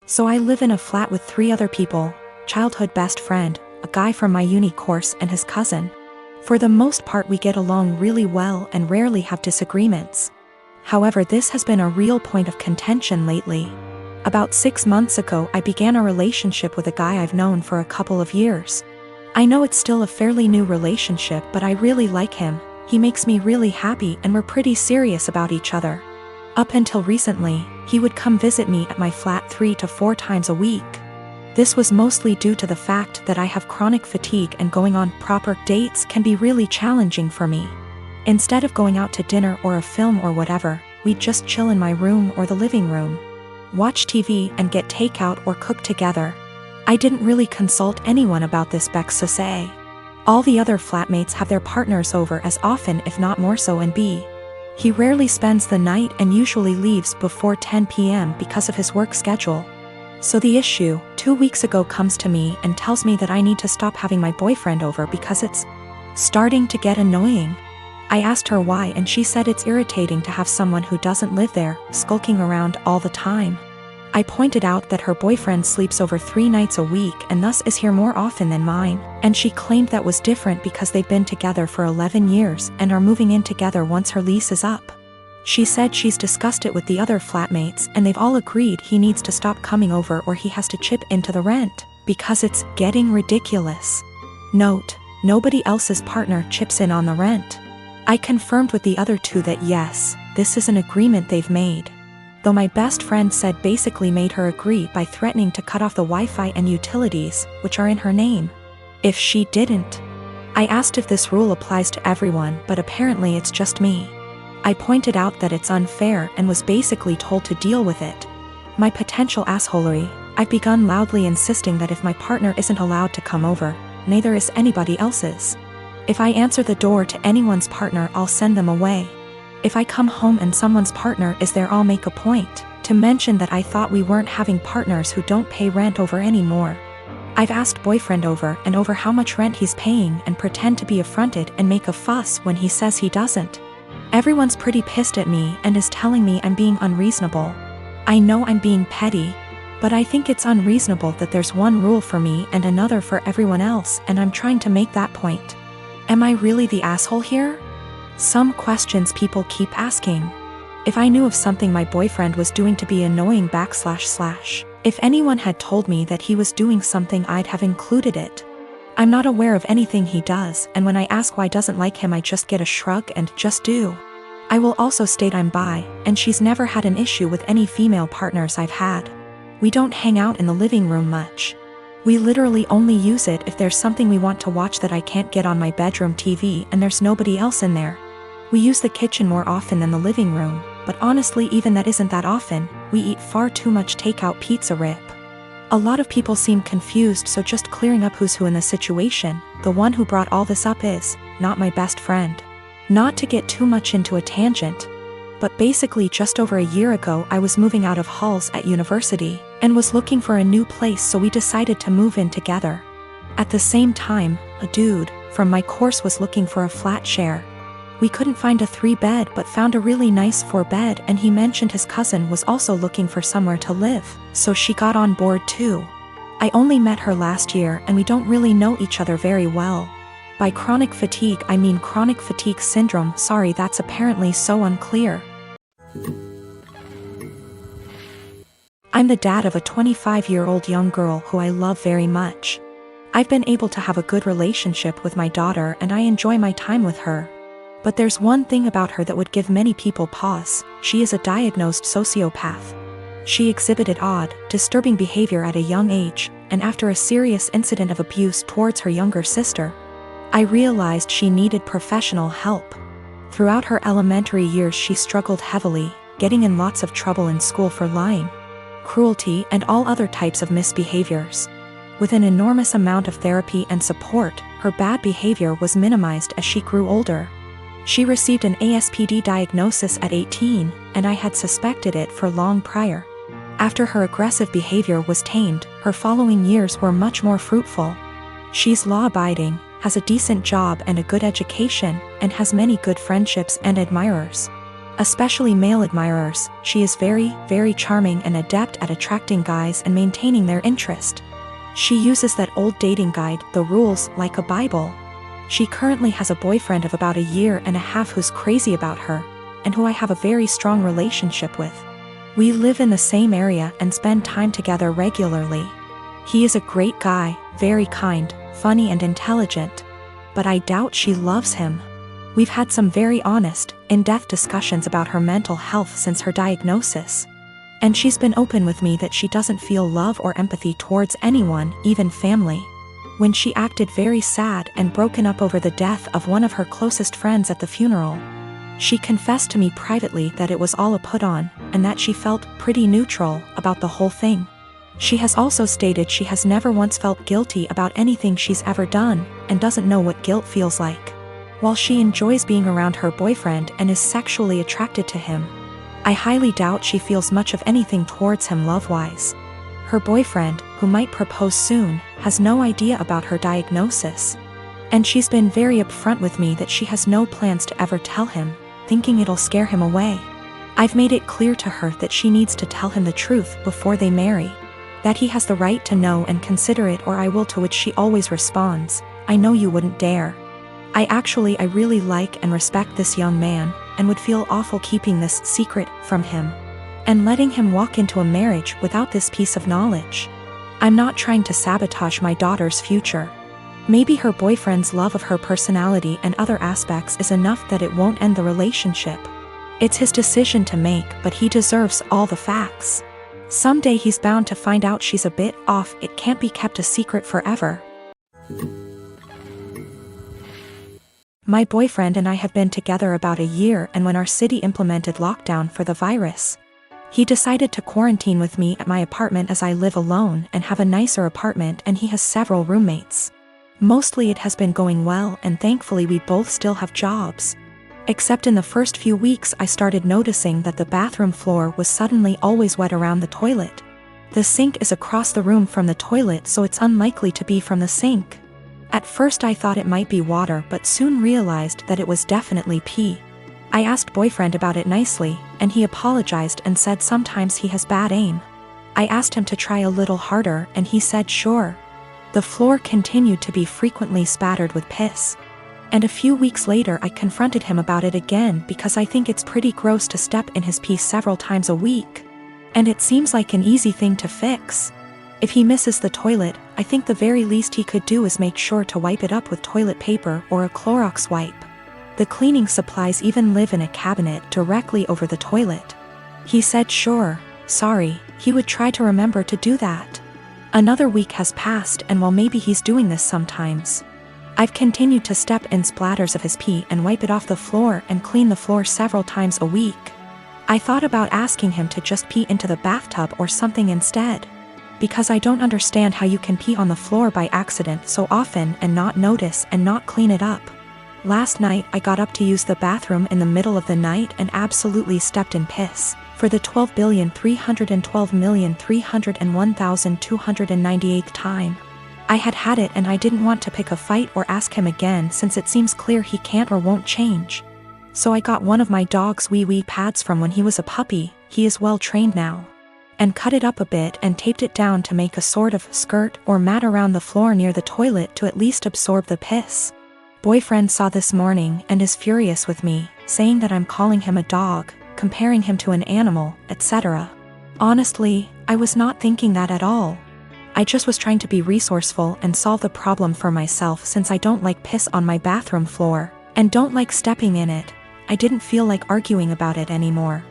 So I live in a flat with 3 other people: childhood best friend, a guy from my uni course, and his cousin. For the most part we get along really well and rarely have disagreements. However, this has been a real point of contention lately. About 6 months ago I began a relationship with a guy I've known for a couple of years. I know it's still a fairly new relationship, but I really like him. He makes me really happy and we're pretty serious about each other. Up until recently, he would come visit me at my flat 3 to 4 times a week. This was mostly due to the fact that I have chronic fatigue and going on proper dates can be really challenging for me. Instead of going out to dinner or a film or whatever, we'd just chill in my room or the living room, watch TV and get takeout or cook together. I didn't really consult anyone about this bec so say. All the other flatmates have their partners over as often if not more so, and B, he rarely spends the night and usually leaves before 10 p.m. because of his work schedule. So the issue, 2 weeks ago, comes to me and tells me that I need to stop having my boyfriend over because it's starting to get annoying. I asked her why and she said it's irritating to have someone who doesn't live there skulking around all the time. I pointed out that her boyfriend sleeps over 3 nights a week and thus is here more often than mine, and she claimed that was different because they've been together for 11 years and are moving in together once her lease is up. She said she's discussed it with the other flatmates and they've all agreed he needs to stop coming over or he has to chip into the rent, because it's getting ridiculous. Note: nobody else's partner chips in on the rent. I confirmed with the other 2 that yes, this is an agreement they've made. Though my best friend said basically made her agree by threatening to cut off the Wi-Fi and utilities, which are in her name, if she didn't. I asked if this rule applies to everyone, but apparently it's just me. I pointed out that it's unfair and was basically told to deal with it. My potential assholery, I've begun loudly insisting that if my partner isn't allowed to come over, neither is anybody else's. If I answer the door to anyone's partner, I'll send them away. If I come home and someone's partner is there, I'll make a point to mention that I thought we weren't having partners who don't pay rent over anymore. I've asked boyfriend over and over how much rent he's paying and pretend to be affronted and make a fuss when he says he doesn't. Everyone's pretty pissed at me and is telling me I'm being unreasonable. I know I'm being petty, but I think it's unreasonable that there's one rule for me and another for everyone else, and I'm trying to make that point. Am I really the asshole here? Some questions people keep asking. If I knew of something my boyfriend was doing to be annoying / if anyone had told me that he was doing something, I'd have included it. I'm not aware of anything he does, and when I ask why I doesn't like him, I just get a shrug and just do. I will also state I'm bi, and she's never had an issue with any female partners I've had. We don't hang out in the living room much. We literally only use it if there's something we want to watch that I can't get on my bedroom TV and there's nobody else in there. We use the kitchen more often than the living room, but honestly even that isn't that often. We eat far too much takeout pizza rip. A lot of people seem confused, so just clearing up who's who in the situation. The one who brought all this up is not my best friend. Not to get too much into a tangent, but basically just over a year ago I was moving out of halls at university and was looking for a new place, so we decided to move in together. At the same time, a dude from my course was looking for a flat share. We couldn't find a 3-bed but found a really nice 4-bed, and he mentioned his cousin was also looking for somewhere to live, so she got on board too. I only met her last year and we don't really know each other very well. By chronic fatigue I mean chronic fatigue syndrome. Sorry, that's apparently so unclear. I'm the dad of a 25-year-old young girl who I love very much. I've been able to have a good relationship with my daughter and I enjoy my time with her. But there's one thing about her that would give many people pause: she is a diagnosed sociopath. She exhibited odd, disturbing behavior at a young age, and after a serious incident of abuse towards her younger sister, I realized she needed professional help. Throughout her elementary years she struggled heavily, getting in lots of trouble in school for lying, cruelty, and all other types of misbehaviors. With an enormous amount of therapy and support, her bad behavior was minimized as she grew older. She received an ASPD diagnosis at 18, and I had suspected it for long prior. After her aggressive behavior was tamed, her following years were much more fruitful. She's law-abiding, has a decent job and a good education, and has many good friendships and admirers. Especially male admirers. She is very, very charming and adept at attracting guys and maintaining their interest. She uses that old dating guide, The Rules, like a Bible. She currently has a boyfriend of about a year and a half who's crazy about her, and who I have a very strong relationship with. We live in the same area and spend time together regularly. He is a great guy, very kind, funny and intelligent. But I doubt she loves him. We've had some very honest, in-depth discussions about her mental health since her diagnosis. And she's been open with me that she doesn't feel love or empathy towards anyone, even family. When she acted very sad and broken up over the death of one of her closest friends at the funeral, she confessed to me privately that it was all a put-on, and that she felt pretty neutral about the whole thing. She has also stated she has never once felt guilty about anything she's ever done, and doesn't know what guilt feels like. While she enjoys being around her boyfriend and is sexually attracted to him, I highly doubt she feels much of anything towards him love-wise. Her boyfriend, who might propose soon, has no idea about her diagnosis. And she's been very upfront with me that she has no plans to ever tell him, thinking it'll scare him away. I've made it clear to her that she needs to tell him the truth before they marry. That he has the right to know and consider it, or I will, to which she always responds, "I know you wouldn't dare." I really like and respect this young man, and would feel awful keeping this secret from him. And letting him walk into a marriage without this piece of knowledge. I'm not trying to sabotage my daughter's future. Maybe her boyfriend's love of her personality and other aspects is enough that it won't end the relationship. It's his decision to make, but he deserves all the facts. Someday he's bound to find out she's a bit off. It can't be kept a secret forever. My boyfriend and I have been together about a year, and when our city implemented lockdown for the virus, he decided to quarantine with me at my apartment, as I live alone and have a nicer apartment, and he has several roommates. Mostly it has been going well, and thankfully we both still have jobs. Except in the first few weeks I started noticing that the bathroom floor was suddenly always wet around the toilet. The sink is across the room from the toilet, so it's unlikely to be from the sink. At first I thought it might be water, but soon realized that it was definitely pee. I asked boyfriend about it nicely, and he apologized and said sometimes he has bad aim. I asked him to try a little harder, and he said sure. The floor continued to be frequently spattered with piss. And a few weeks later I confronted him about it again, because I think it's pretty gross to step in his pee several times a week. And it seems like an easy thing to fix. If he misses the toilet, I think the very least he could do is make sure to wipe it up with toilet paper or a Clorox wipe. The cleaning supplies even live in a cabinet directly over the toilet. He said sure, sorry, he would try to remember to do that. Another week has passed, and while maybe he's doing this sometimes, I've continued to step in splatters of his pee and wipe it off the floor and clean the floor several times a week. I thought about asking him to just pee into the bathtub or something instead, because I don't understand how you can pee on the floor by accident so often and not notice and not clean it up. Last night I got up to use the bathroom in the middle of the night and absolutely stepped in piss, for the 12,312,301,298th time. I had it, and I didn't want to pick a fight or ask him again, since it seems clear he can't or won't change. So I got one of my dog's wee pads from when he was a puppy, he is well trained now, and cut it up a bit and taped it down to make a sort of skirt or mat around the floor near the toilet to at least absorb the piss. Boyfriend saw this morning and is furious with me, saying that I'm calling him a dog, comparing him to an animal, etc. Honestly, I was not thinking that at all. I just was trying to be resourceful and solve the problem for myself, since I don't like piss on my bathroom floor, and don't like stepping in it. I didn't feel like arguing about it anymore.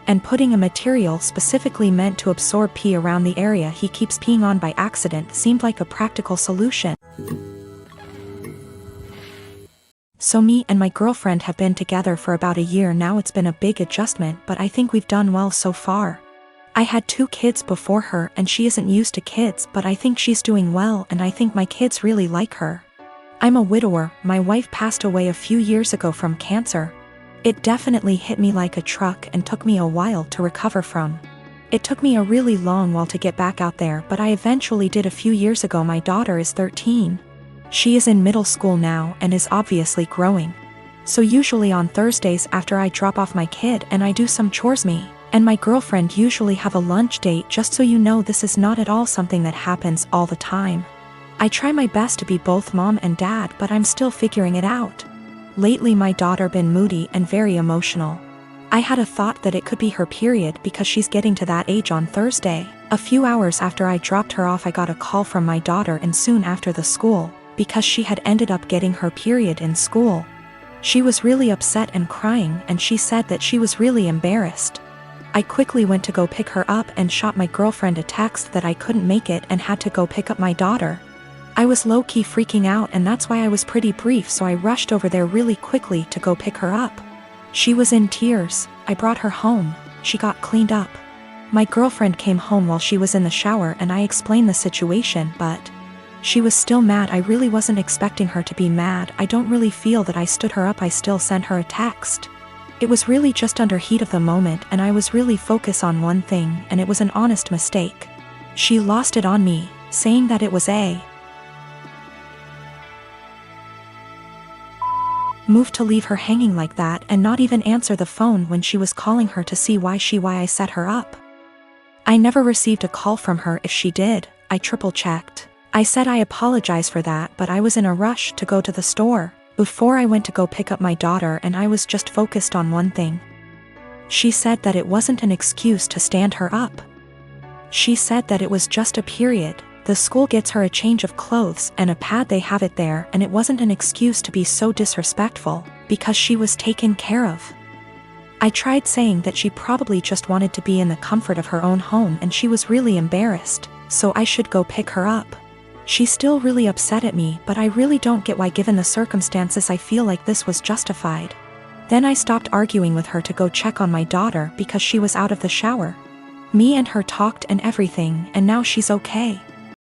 And putting a material specifically meant to absorb pee around the area he keeps peeing on by accident seemed like a practical solution. So me and my girlfriend have been together for about a year now. It's been a big adjustment, but I think we've done well so far. I had 2 kids before her, and she isn't used to kids, but I think she's doing well, and I think my kids really like her. I'm a widower. My wife passed away a few years ago from cancer. It definitely hit me like a truck and took me a while to recover from. It took me a really long while to get back out there, but I eventually did a few years ago. My daughter is 13. She is in middle school now and is obviously growing. So usually on Thursdays after I drop off my kid and I do some chores, me and my girlfriend usually have a lunch date. Just so you know, this is not at all something that happens all the time. I try my best to be both mom and dad, but I'm still figuring it out. Lately my daughter been moody and very emotional. I had a thought that it could be her period because she's getting to that age on Thursday. A few hours after I dropped her off, I got a call from my daughter, and soon after the school, because she had ended up getting her period in school. She was really upset and crying, and she said that she was really embarrassed. I quickly went to go pick her up and shot my girlfriend a text that I couldn't make it and had to go pick up my daughter. I was low-key freaking out, and that's why I was pretty brief, so I rushed over there really quickly to go pick her up. She was in tears. I brought her home. She got cleaned up. My girlfriend came home while she was in the shower and I explained the situation, but she was still mad. I really wasn't expecting her to be mad. I don't really feel that I stood her up. I still sent her a text. It was really just under heat of the moment, and I was really focused on one thing, and it was an honest mistake. She lost it on me, saying that it was a move to leave her hanging like that and not even answer the phone when she was calling her to see why I set her up. I never received a call from her. If she did, I triple-checked. I said I apologize for that, but I was in a rush to go to the store before I went to go pick up my daughter, and I was just focused on one thing. She said that it wasn't an excuse to stand her up. She said that it was just a period. The school gets her a change of clothes and a pad, they have it there, and it wasn't an excuse to be so disrespectful because she was taken care of. I tried saying that she probably just wanted to be in the comfort of her own home and she was really embarrassed, so I should go pick her up. She's still really upset at me, but I really don't get why, given the circumstances. I feel like this was justified. Then I stopped arguing with her to go check on my daughter because she was out of the shower. Me and her talked and everything, and now she's okay.